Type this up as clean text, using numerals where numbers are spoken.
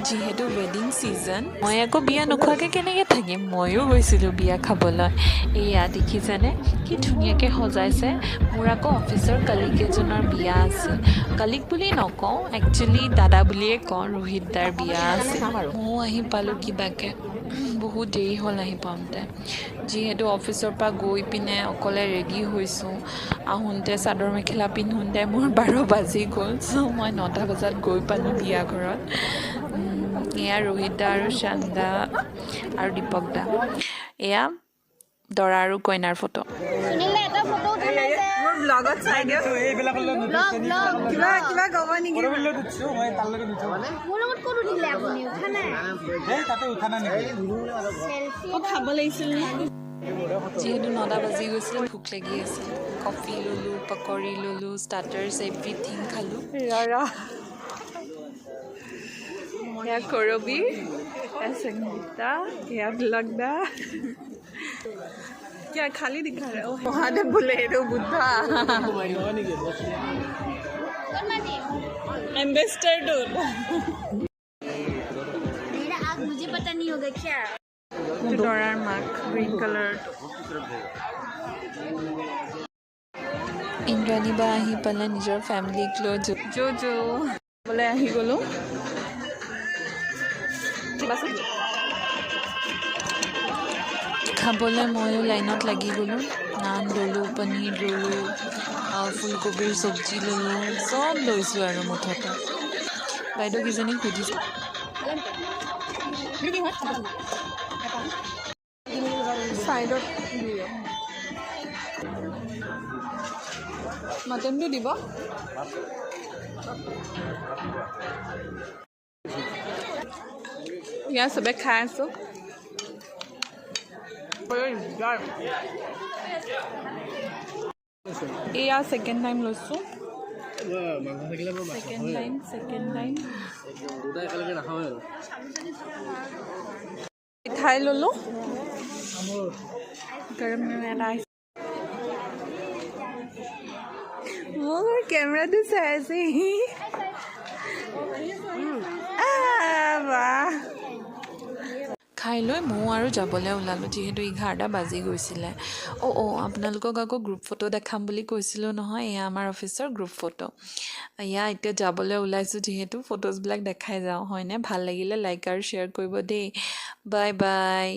যিহেতু ৱেডিং ছিজন মই আকৌ বিয়া নোখোৱাকৈ কেনেকৈ থাকিম ময়ো গৈছিলোঁ বিয়া খাবলৈ এয়া দেখিছেনে কি ধুনীয়াকৈ সজাইছে মোৰ আকৌ অফিচৰ কালিগ এজনৰ বিয়া আছিল কালিগ বুলি নকওঁ একচুৱেলি দাদা বুলিয়ে কওঁ ৰোহিত দাৰ বিয়া আছিল ময়ো আহি পালোঁ কিবাকৈ বহুত দেৰি হ'ল আহি পাওঁতে যিহেতু অফিচৰ পৰা গৈ পিনে অকলে ৰেডি হৈছোঁ আহোঁতে চাদৰ মেখেলা পিন্ধোঁতে মোৰ 12 বাজি গ'ল চ' মই 9টা বজাত গৈ পালোঁ বিয়া ঘৰত এয়া ৰোহিত দা আৰু শ্যাম দা আৰু দীপক দা এয়া দৰা আৰু কইনাৰ ফটো ব্লগত চাই দিয়ক কিবা ক'ব নেকি খাব লাগিছিল যিহেতু 9টা বাজি গৈছিল ভোক লাগি আছিল কফি ল'লোঁ পকৰি ল'লোঁ ষ্টাৰ্টাৰ্ছ এভৰিথিং খালোঁ या करबी या संगीता या ब्लगदा क्या खाली दिखा रहे हो महादेव बोलेरो बुद्धा एम्बेसडर मेरा आग मुझे पता नहीं होगा क्या डोरार मार्क ग्रीन कलर ইন্দ্ৰাণী বা আহি পালে নিজৰ ফেমিলিক লৈ जो बोले आহি গলো খাবলৈ ময়ো লাইনত লাগি গ'লোঁ নান ল'লোঁ পনীৰ ল'লোঁ ফুলকবিৰ চব্জি ল'লোঁ চব লৈছোঁ আৰু মুঠতে বাইদেউকেইজনীক সুধিছোঁ সাইডত মটনটো দিব ইয়াত চবে খাই আছোঁ এয়া ছেকেণ্ড টাইম লৈছোঁ ছেকেণ্ড টাইম মিঠাই ল'লোঁ গৰম এটা আহিছে মোৰ কেমেৰাটো চাই আছে খাই লৈ ময়ো আৰু যাবলৈ ওলালোঁ যিহেতু 11টা বাজি গৈছিলে আপোনালোকক আকৌ গ্ৰুপ ফটো দেখাম বুলি কৈছিলোঁ নহয় এয়া আমাৰ অফিচৰ গ্ৰুপ ফটো এয়া এতিয়া যাবলৈ ওলাইছোঁ যিহেতু ফটোজবিলাক দেখাই যাওঁ হয়নে ভাল লাগিলে লাইক আৰু শ্বেয়াৰ কৰিব দেই বাই বাই